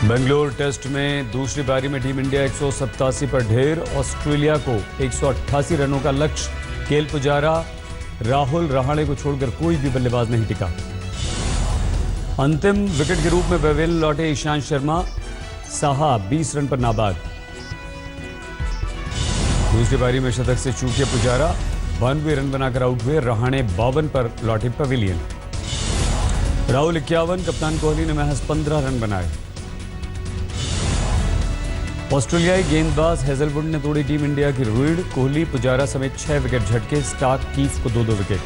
Bangalore test में दूसरी पारी में टीम इंडिया 187 पर ढेर, ऑस्ट्रेलिया को 188 रनों का लक्ष्य। केएल पुजारा, राहुल, रहाणे को छोड़कर कोई भी बल्लेबाज नहीं टिका। अंतिम विकेट के रूप में पवेलियन लौटे ईशांत शर्मा, साहा 20 रन पर नाबाद। दूसरी पारी में शतक से चूके पुजारा, 92 रन बनाकर आउट हुए। रहाणे 52 पर लौटे पवेलियन। राहुल 51, कप्तान कोहली ने महज 15 रन बनाए। ऑस्ट्रेलियाई गेंदबाज हेजलवुड ने तोड़ी टीम इंडिया की रीढ़। कोहली, पुजारा समेत 6 विकेट झटके। स्टार्क, कीफ को 2-2 विकेट।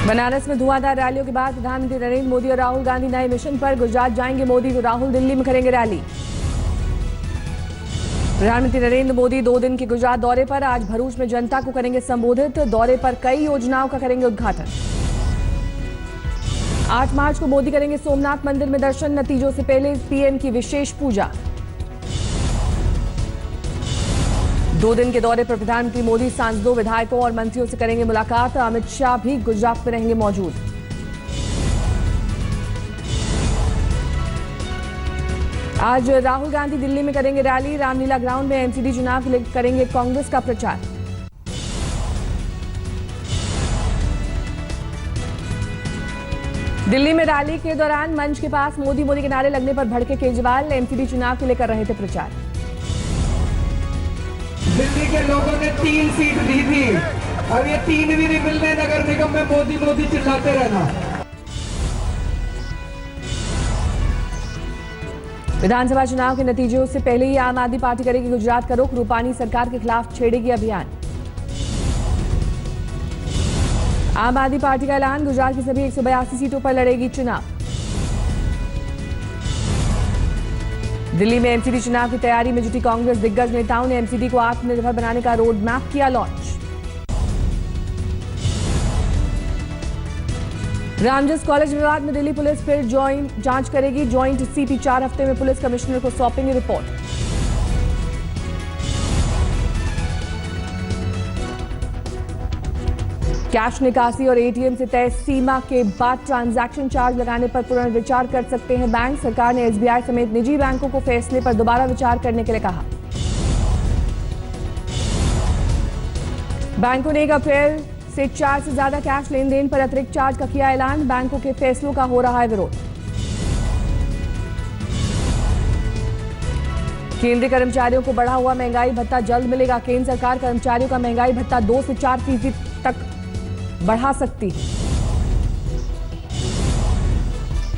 बनारस में धुआंधार रैलियों के बाद प्रधानमंत्री नरेंद्र मोदी और राहुल गांधी नए मिशन पर। गुजरात जाएंगे मोदी तो राहुल दिल्ली में करेंगे रैली। प्रधानमंत्री नरेंद्र मोदी 2 दिन के गुजरात दौरे पर। आज भरूच में जनता को करेंगे संबोधित। दौरे पर कई योजनाओं का करेंगे उद्घाटन। 8 मार्च को मोदी करेंगे सोमनाथ मंदिर में दर्शन। नतीजों से पहले पीएम की विशेष पूजा। 2 दिन के दौरे पर प्रधानमंत्री मोदी सांसदों, विधायकों और मंत्रियों से करेंगे मुलाकात। अमित शाह भी गुजरात में रहेंगे मौजूद। आज राहुल गांधी दिल्ली में करेंगे रैली। रामलीला ग्राउंड में एमसीडी चुनाव के लिए करेंगे कांग्रेस का प्रचार। दिल्ली में रैली के दौरान मंच के पास मोदी मोदी के नारे लगने पर भड़के केजरीवाल। एमसीडी चुनाव के लिए कर रहे थे प्रचार। दिल्ली के लोगों ने 3 सीट दी थी, अब ये 3 भी नहीं मिलने नगर निगम में मोदी मोदी चिल्लाते रहना। विधानसभा चुनाव के नतीजों से पहले ही आम आदमी पार्टी करेगी गुजरात का रुख। रूपानी सरकार के खिलाफ छेड़ेगी अभियान। आम आदमी पार्टी का ऐलान, गुजरात की सभी 182 सीटों पर लड़ेगी चुनाव। दिल्ली में एमसीडी चुनाव की तैयारी में जुटी कांग्रेस दिग्गज नेताओं ने एमसीडी को आत्मनिर्भर बनाने का रोड मैप किया लॉन्च। रामजस कॉलेज विवाद में दिल्ली पुलिस फिर जांच करेगी। ज्वाइंट सीपी 4 हफ्ते में पुलिस कमिश्नर को सौंपेंगे रिपोर्ट। कैश निकासी और एटीएम से तय सीमा के बाद ट्रांजैक्शन चार्ज लगाने पर पुनर्विचार कर सकते हैं बैंक। सरकार ने एसबीआई समेत निजी बैंकों को फैसले पर दोबारा विचार करने के लिए कहा। बैंकों ने 1 अप्रैल से 4 से ज्यादा कैश लेन देन पर अतिरिक्त चार्ज का किया ऐलान। बैंकों के फैसलों का हो रहा है विरोध। केंद्रीय कर्मचारियों को बढ़ा हुआ महंगाई भत्ता जल्द मिलेगा। केंद्र सरकार कर्मचारियों का महंगाई भत्ता 2 से 4% तक बढ़ा सकती है।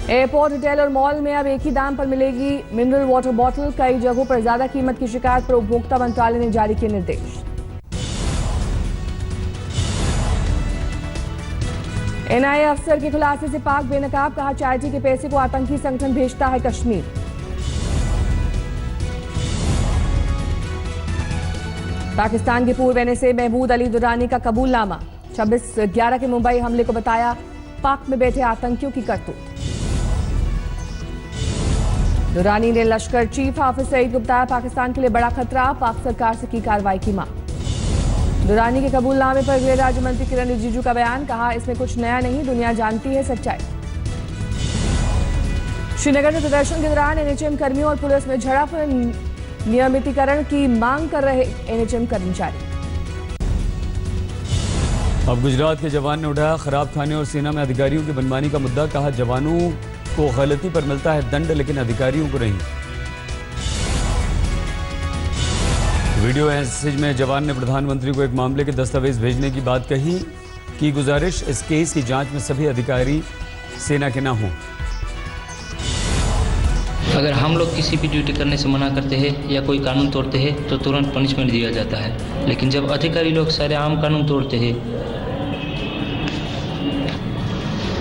एयरपोर्ट, होटल और मॉल में अब एक ही दाम पर मिलेगी मिनरल वाटर बॉटल। कई जगहों पर ज्यादा कीमत की शिकायत पर उपभोक्ता मंत्रालय ने जारी किए निर्देश। एनआईए अफसर के खुलासे से पाक बेनकाब, कहा चैरिटी के पैसे को आतंकी संगठन भेजता है कश्मीर। पाकिस्तान के पूर्व एनएसए महमूद अली दुरानी का कबूलनामा। 26/11 के मुंबई हमले को बताया पाक में बैठे आतंकियों की करतूत। दुरानी ने लश्कर चीफ हाफिज सईद को बताया पाकिस्तान के लिए बड़ा खतरा। पाक सरकार से की कार्रवाई की मांग। दुरानी के कबूलनामे पर गृह राज्य मंत्री किरण रिजिजू का बयान, कहा इसमें कुछ नया नहीं, दुनिया जानती है सच्चाई। श्रीनगर में प्रदर्शन के दौरान एनएचएम कर्मियों और पुलिस में झड़प। नियमितीकरण की मांग कर रहे एनएचएम कर्मचारी। अब गुजरात के जवान ने उठाया खराब खाने और सेना में अधिकारियों की मनमानी का मुद्दा। कहा जवानों को गलती पर मिलता है दंड, लेकिन अधिकारियों को नहीं। वीडियो मैसेज में जवान ने प्रधानमंत्री को एक मामले के दस्तावेज भेजने की बात कही कि गुजारिश इस केस की जांच में सभी अधिकारी सेना के ना हों। अगर हम लोग किसी भी ड्यूटी करने से मना करते हैं या कोई कानून तोड़ते हैं तो तुरंत पनिशमेंट दिया जाता है, लेकिन जब अधिकारी लोग सारे आम कानून तोड़ते हैं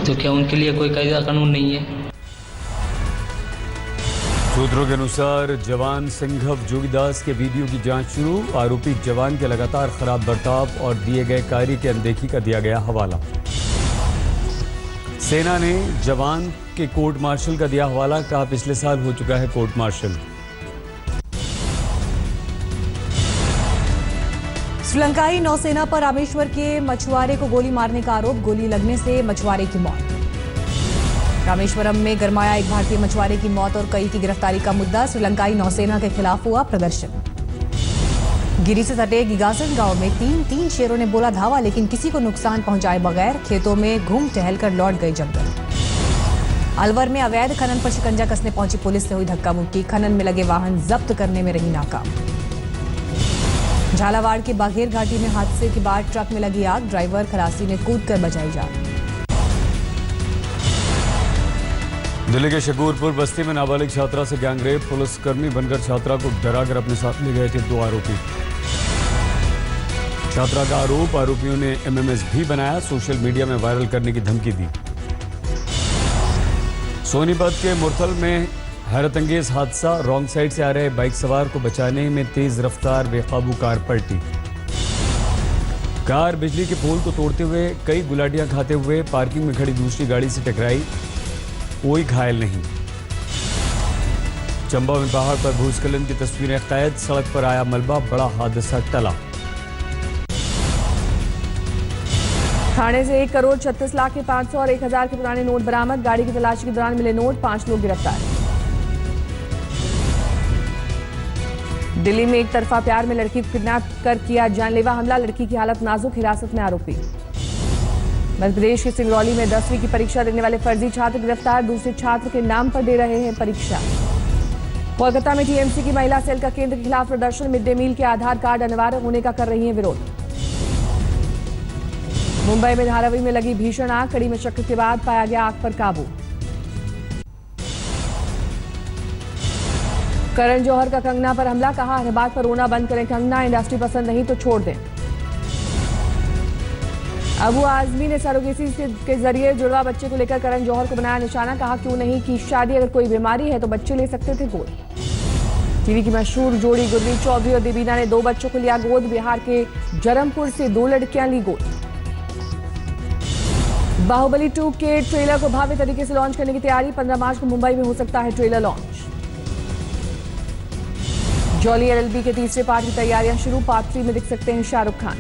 तो क्या उनके लिए कोई कायदा कानून नहीं है? सूत्रों के अनुसार जवान सिंघव जोगीदास के वीडियो की जांच शुरू। आरोपी जवान के लगातार खराब बर्ताव और दिए गए कार्य की अनदेखी का दिया गया हवाला। सेना ने जवान के कोर्ट मार्शल का दिया हवाला, कहा पिछले साल हो चुका है कोर्ट मार्शल। श्रीलंकाई नौसेना पर रामेश्वर के मछुआरे को गोली मारने का आरोप, गोली लगने से मछुआरे की मौत। रामेश्वरम में गरमाया एक भारतीय मछुआरे की मौत और कई की गिरफ्तारी का मुद्दा, श्रीलंकाई नौसेना के खिलाफ हुआ प्रदर्शन। गिरी से सटे गिगासन गांव में तीन शेरों ने बोला धावा, लेकिन किसी को नुकसान पहुंचाए बगैर खेतों में घूम टहलकर लौट गए जंगल। अलवर में अवैध खनन पर शिकंजा कसने पहुंची पुलिस से हुई धक्का मुक्की, खनन में लगे वाहन जब्त करने में रही नाकाम। झालावाड़ के बाघेर घाटी में हादसे के बाद ट्रक में लगी आग, ड्राइवर खलासी ने कूदकर बचाई जान। दिल्ली के शकूरपुर बस्ती में नाबालिग छात्रा से गैंगरेप, पुलिसकर्मी बनकर छात्रा को डराकर अपने साथ ले गए थे 2 आरोपी। छात्रा का आरोप, आरोपियों ने एमएमएस भी बनाया, सोशल मीडिया में वायरल करने की धमकी दी। सोनीपत के मुरथल में हैरतअंगेज हादसा, रॉन्ग साइड से आ रहे बाइक सवार को बचाने में तेज रफ्तार बेकाबू कार पलटी। कार बिजली के पोल को तोड़ते हुए कई गुलाटियां खाते हुए पार्किंग में खड़ी दूसरी गाड़ी से टकराई, कोई घायल नहीं। चंबा में पहाड़ पर भूस्खलन की तस्वीरें कैद, सड़क पर आया मलबा, बड़ा हादसा टला। थाने से 1 करोड़ 36 लाख के 500 और 1000 के पुराने नोट बरामद, गाड़ी की तलाशी के दौरान मिले नोट, 5 लोग गिरफ्तार। दिल्ली में एक तरफा प्यार में लड़की को किडनैप कर किया जानलेवा हमला, लड़की की हालत नाजुक, हिरासत में आरोपी। मध्य प्रदेश के सिंगरौली में 10वीं की परीक्षा देने वाले फर्जी छात्र गिरफ्तार, दूसरे छात्र के नाम पर दे रहे हैं परीक्षा। कोलकाता में टीएमसी की महिला सेल का केंद्र के खिलाफ प्रदर्शन, मिड डे मील के आधार कार्ड अनिवार्य होने का कर रही है विरोध। मुंबई में धारावी में लगी भीषण आग, कड़ी मशक्कत के बाद पाया गया आग पर काबू। करण जौहर का कंगना पर हमला, कहा हर बात पर रोना बंद करें कंगना, इंडस्ट्री पसंद नहीं तो छोड़ दें। अबू आजमी ने सरोगेसी के जरिए जुड़वा बच्चे को लेकर करण जौहर को बनाया निशाना, कहा क्यों नहीं की शादी, अगर कोई बीमारी है तो बच्चे ले सकते थे गोद। टीवी की मशहूर जोड़ी गुरमीत चौधरी और देवीना ने 2 बच्चों को लिया गोद, बिहार के जरमपुर से 2 लड़कियां ली गोद। बाहुबली 2 के ट्रेलर को भव्य तरीके से लॉन्च करने की तैयारी, 15 मार्च को मुंबई में हो सकता है ट्रेलर लॉन्च। जॉली LLB के तीसरे पार्ट की तैयारियां शुरू, पार्ट 3 में दिख सकते हैं शाहरुख खान।